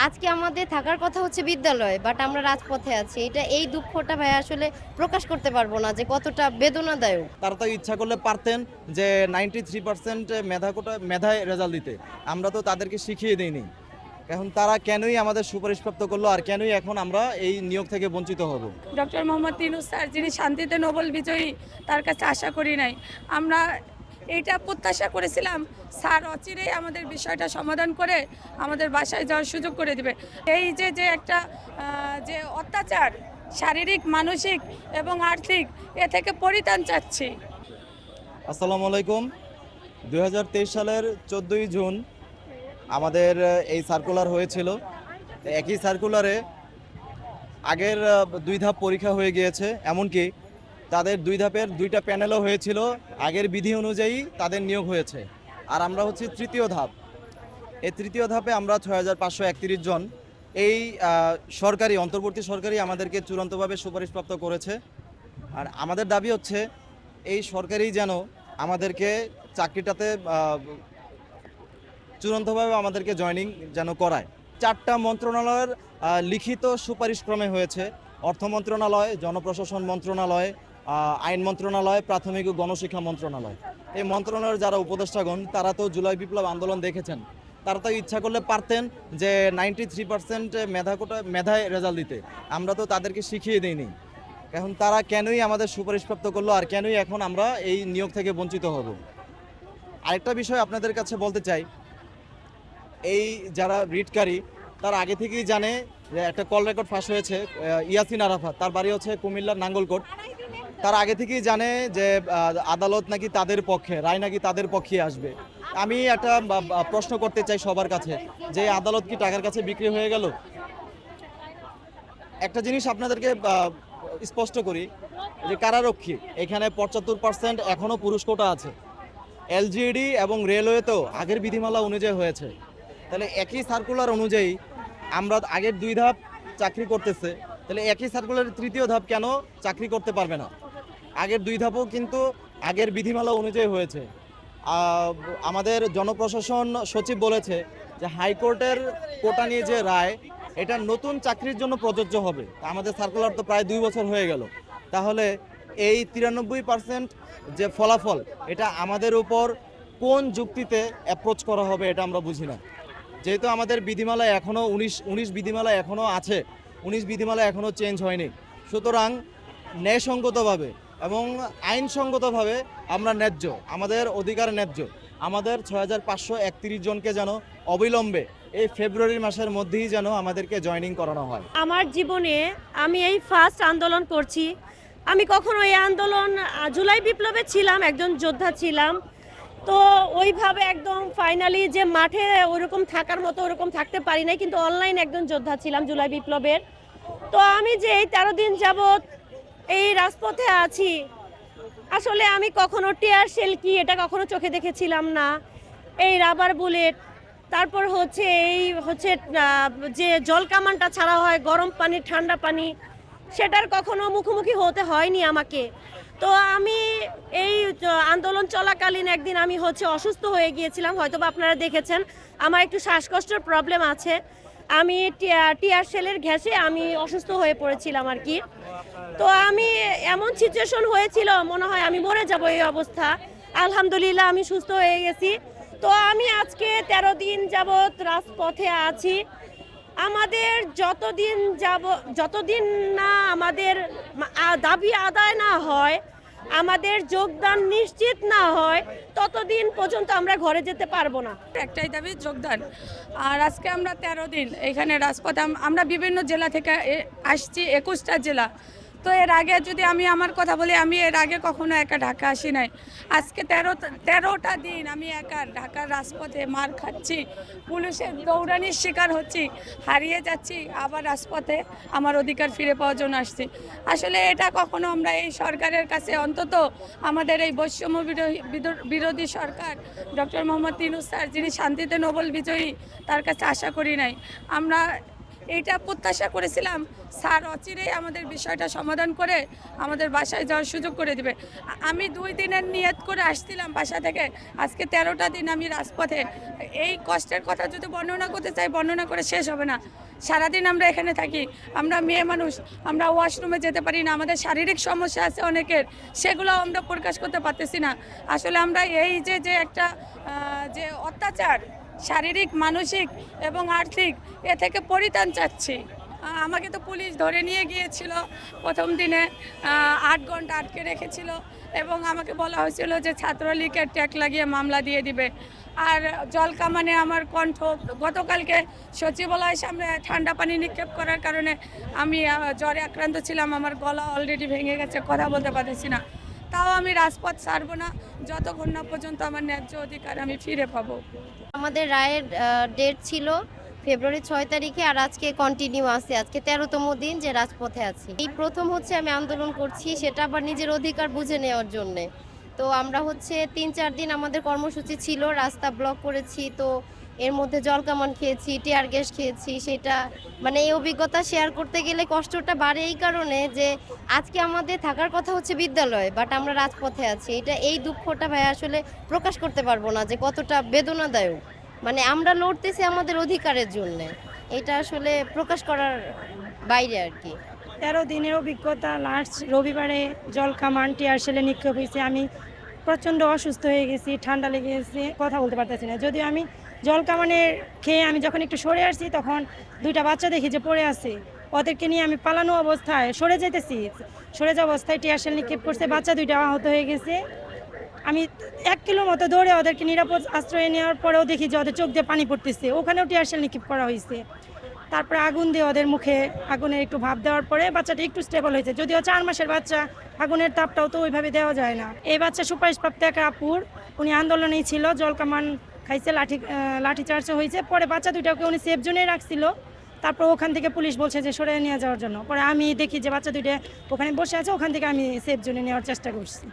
আজকে আমাদের থাকার কথা হচ্ছে বিদ্যালয়ে, বাট আমরা রাজপথে আছি। এই দুঃখটা ভাই আসলে প্রকাশ করতে পারবো না যে কতটা বেদনাদায়ক। তারা তো ইচ্ছা করলে পারতেন যে 93% মেধায় রেজাল্ট দিতে। আমরা তো তাদেরকে শিখিয়ে দিইনি। এখন তারা কেনই আমাদের সুপারিশপ্রাপ্ত করলো আর কেনই এখন আমরা এই নিয়োগ থেকে বঞ্চিত হব? ডক্টর মোহাম্মদ ইউনূস স্যার যিনি শান্তিতে নোবেল বিজয়ী, তার কাছে আশা করি নাই। আমরা এইটা প্রত্যাশা করেছিলাম স্যার অচিরেই আমাদের বিষয়টা সমাধান করে আমাদের বাসায় যাওয়ার সুযোগ করে দিবে। এই যে যে একটা যে অত্যাচার, শারীরিক, মানসিক এবং আর্থিক, এ থেকে পরিত্রাণ চাচ্ছি। আসসালামু আলাইকুম। 2023 সালের 14ই জুন আমাদের এই সার্কুলার হয়েছিল। একই সার্কুলারে আগের 2 ধাপ পরীক্ষা হয়ে গিয়েছে, এমনকি তাদের 2 ধাপের 2টা প্যানেলও হয়েছিল। আগের বিধি অনুযায়ী তাদের নিয়োগ হয়েছে। আর আমরা হচ্ছে তৃতীয় ধাপ। এই তৃতীয় ধাপে আমরা 6531 জন এই সরকারি অন্তর্বর্তী সরকারি আমাদেরকে চূড়ান্তভাবে সুপারিশপ্রাপ্ত করেছে। আর আমাদের দাবি হচ্ছে এই সরকারি যেন আমাদেরকে চাকরিটাতে চূড়ান্তভাবে আমাদেরকে জয়েনিং যেন করায়। 4টা মন্ত্রণালয়ের লিখিত সুপারিশক্রমে হয়েছে: অর্থ মন্ত্রণালয়, জনপ্রশাসন মন্ত্রণালয়, আইন মন্ত্রণালয়, প্রাথমিক ও গণশিক্ষা মন্ত্রণালয়। এই মন্ত্রণালয়ের যারা উপদেষ্টাগণ তারা তো জুলাই বিপ্লব আন্দোলন দেখেছেন। তারা তো ইচ্ছা করলে পারতেন যে 93% মেধায় রেজাল্ট দিতে। আমরা তো তাদেরকে শিখিয়ে দিইনি। এখন তারা কেনই আমাদের সুপারিশপ্রাপ্ত করলো আর কেনই এখন আমরা এই নিয়োগ থেকে বঞ্চিত হব? আরেকটা বিষয় আপনাদের কাছে বলতে চাই, এই যারা রিটকারী তারা আগে থেকেই জানে যে একটা কল রেকর্ড ফাঁস হয়েছে। ইয়াসিন আরাফাত, তার বাড়ি হচ্ছে কুমিল্লার নাঙ্গলকোট। তারা আগে থেকেই জানে যে আদালত নাকি তাদের পক্ষে, রায় নাকি তাদের পক্ষে আসবে। আমি একটা প্রশ্ন করতে চাই সবার কাছে, যে আদালত কি টাকার কাছে বিক্রি হয়ে গেল? একটা জিনিস আপনাদেরকে স্পষ্ট করি, যে কারারক্ষী এখানে 75% এখনও পুরুষ কোটা আছে। এলজিইডি এবং রেলওয়েতেও আগের বিধিমালা অনুযায়ী হয়েছে। তাহলে একই সার্কুলার অনুযায়ী আমরা আগের 2 ধাপ চাকরি করতেছে, তাহলে একই সার্কুলারের তৃতীয় ধাপ কেন চাকরি করতে পারবে না? আগের 2 ধাপও কিন্তু আগের বিধিমালা অনুযায়ী হয়েছে। আমাদের জনপ্রশাসন সচিব বলেছে যে হাইকোর্টের কোটা নিয়ে যে রায়, এটা নতুন চাকরির জন্য প্রযোজ্য হবে। আমাদের সার্কুলার তো প্রায় 2 বছর হয়ে গেল। তাহলে এই 93% যে ফলাফল, এটা আমাদের উপর কোন যুক্তিতে অ্যাপ্রোচ করা হবে এটা আমরা বুঝি না। যেহেতু আমাদের বিধিমালা এখনও 19 বিধিমালা এখনও আছে, 19 বিধিমালা এখনও চেঞ্জ হয়নি। সুতরাং ন্যায়সঙ্গতভাবে এবং আইনসঙ্গতভাবে আমরা ন্যায্য, আমাদের অধিকার ন্যায্য। আমাদের 6531 জনকে যেন অবিলম্বে এই ফেব্রুয়ারি মাসের মধ্যেই যেন আমাদেরকে জয়েনিং করানো হয়। আমার জীবনে আমি এই ফার্স্ট আন্দোলন করছি। আমি কখনো এই আন্দোলন জুলাই বিপ্লবে ছিলাম, একজন যোদ্ধা ছিলাম। তো ওইভাবে একদম ফাইনালি যে মাঠে ওরকম থাকার মতো ওরকম থাকতে পারি নাই, কিন্তু অনলাইন একজন যোদ্ধা ছিলাম জুলাই বিপ্লবের। তো আমি যে এই 13 দিন যাবৎ এই রাজপথে আছি, আসলে আমি কখনো টিয়ার শেল কি এটা কখনো চোখে দেখেছিলাম না। এই রাবার বুলেট, তারপর হচ্ছে এই হচ্ছে যে জল কামানটা ছাড়া হয়, গরম পানি ঠান্ডা পানি, সেটার কখনো মুখোমুখি হতে হয়নি আমাকে। তো আমি এই আন্দোলন চলাকালীন একদিন আমি হচ্ছে অসুস্থ হয়ে গিয়েছিলাম, হয়তো বা আপনারা দেখেছেন। আমার একটু শ্বাসকষ্টের প্রবলেম আছে। আমি টিয়ার শেলের গ্যাসে আমি অসুস্থ হয়ে পড়েছিলাম আর কি। তো আমি এমন সিচুয়েশন হয়েছিল মনে হয় আমি মরে যাব এই অবস্থা। আলহামদুলিল্লাহ আমি সুস্থ হয়ে গেছি। তো আমি আজকে 13 দিন যাবৎ রাজপথে আছি। আমাদের যতদিন না আমাদের দাবি আদায় না হয়, আমাদের যোগদান নিশ্চিত না হয়, ততদিন পর্যন্ত আমরা ঘরে যেতে পারবো না। একটাই দাবি, যোগদান। আর আজকে আমরা 13 দিন এখানে রাজপথে, আমরা বিভিন্ন জেলা থেকে আসছি, 21টা জেলা। তো এর আগে যদি আমি আমার কথা বলি, আমি এর আগে কখনো একা ঢাকা আসি নাই। আজকে 13টা দিন আমি একা ঢাকার রাজপথে মার খাচ্ছি, পুলিশের দৌড়ানির শিকার হচ্ছি, হারিয়ে যাচ্ছি, আবার রাজপথে আমার অধিকার ফিরে পাওয়ার জন্য আসছি। আসলে এটা কখনো আমরা এই সরকারের কাছে, অন্তত আমাদের এই বৈষম্য বিরোধী সরকার ডক্টর মোহাম্মদ ইউনূস স্যার যিনি শান্তিতে নোবেল বিজয়ী, তার কাছে আশা করি নাই। আমরা এইটা প্রত্যাশা করেছিলাম স্যার অচিরেই আমাদের বিষয়টা সমাধান করে আমাদের বাসায় যাওয়ার সুযোগ করে দিবে। আমি 2 দিনের নিয়ত করে আসছিলাম বাসা থেকে, আজকে 13টা দিন আমি রাজপথে। এই কষ্টের কথা যদি বর্ণনা করতে চাই, বর্ণনা করে শেষ হবে না। সারাদিন আমরা এখানে থাকি, আমরা মেয়ে মানুষ, আমরা ওয়াশরুমে যেতে পারি না, আমাদের শারীরিক সমস্যা আছে অনেকের, সেগুলো আমরা প্রকাশ করতে পারতেছি না। আসলে আমরা এই যে একটা যে অত্যাচার শারীরিক, মানসিক এবং আর্থিক, এ থেকে পরিত্রাণ চাচ্ছি। আমাকে তো পুলিশ ধরে নিয়ে গিয়েছিল প্রথম দিনে, 8 ঘন্টা আটকে রেখেছিল এবং আমাকে বলা হয়েছিল যে ছাত্রলীগের ট্যাগ লাগিয়ে মামলা দিয়ে দিবে। আর জলকামানে আমার কণ্ঠ, গতকালকে সচিবালয়ের সামনে ঠান্ডা পানি নিক্ষেপ করার কারণে আমি জ্বরে আক্রান্ত ছিলাম, আমার গলা অলরেডি ভেঙে গেছে, কথা বলতে পারতেছি না। তাও আমি রাজপথ ছাড়বো না যতক্ষণ না পর্যন্ত আমার ন্যায্য অধিকার আমি ফিরে পাবো। আমাদের রায়ের ডেট ছিল ফেব্রুয়ারি 6 তারিখে, আর আজকে কন্টিনিউ আছে, আজকে 13তম দিন যে রাজপথে আছি। এই প্রথম হচ্ছে আমি আন্দোলন করছি, সেটা আবার নিজের অধিকার বুঝে নেওয়ার জন্যে। তো আমরা হচ্ছে 3-4 দিন আমাদের কর্মসূচি ছিল, রাস্তা ব্লক করেছি, তো এর মধ্যে জলকামান খেয়েছি, টিয়ার গ্যাস খেয়েছি। সেটা মানে এই অভিজ্ঞতা শেয়ার করতে গেলে কষ্টটা বাড়ে এই কারণে যে আজকে আমাদের থাকার কথা হচ্ছে বিদ্যালয়ে, বাট আমরা রাজপথে আছি। এই দুঃখটা ভাই আসলে প্রকাশ করতে পারবো না যে কতটা বেদনাদায়ক। মানে আমরা লড়তেছি আমাদের অধিকারের জন্য, এটা আসলে প্রকাশ করার বাইরে আর কি। 13 দিনের অভিজ্ঞতা, লাস্ট রবিবারে জলকামান টিয়ার সেলে নিক্ষেপ হয়েছে। আমি প্রচণ্ড অসুস্থ হয়ে গেছি, ঠান্ডা লেগে গেছে, কথা বলতে পারতেছি না। যদিও আমি জলকামানের খেয়ে আমি যখন একটু সরে আসছি, তখন 2টা বাচ্চা দেখি যে পড়ে আছে, ওদেরকে নিয়ে আমি পালানো অবস্থায় সরে যেতেছি, সরে যাওয়া অবস্থায় টিয়ার সেল নিক্ষেপ করছে, বাচ্চা 2টা আহত হয়ে গেছে। আমি 1 কিলোর মতো দৌড়ে ওদেরকে নিরাপদ আশ্রয়ে নেওয়ার পরেও দেখি যে ওদের চোখ দিয়ে পানি পড়তেছে, ওখানেও টিয়ার সেল নিক্ষেপ করা হয়েছে। তারপরে আগুন দিয়ে ওদের মুখে আগুনের একটু ভাপ দেওয়ার পরে বাচ্চাটা একটু স্টেবল হয়েছে, যদিও 4 মাসের বাচ্চা, আগুনের তাপটাও তো ওইভাবে দেওয়া যায় না। এই বাচ্চা সুপারিশপ্রাপ্ত এক আপুর, উনি আন্দোলনেই ছিল, জলকামান খাইছে, লাঠিচার্জও হয়েছে। পরে বাচ্চা 2টাকে উনি সেফ জোনে রাখছিল, তারপর ওখান থেকে পুলিশ বলছে যে সরে নিয়ে যাওয়ার জন্য। পরে আমি দেখি যে বাচ্চা 2টা ওখানে বসে আছে, ওখান থেকে আমি সেফ জোনে নেওয়ার চেষ্টা করছি।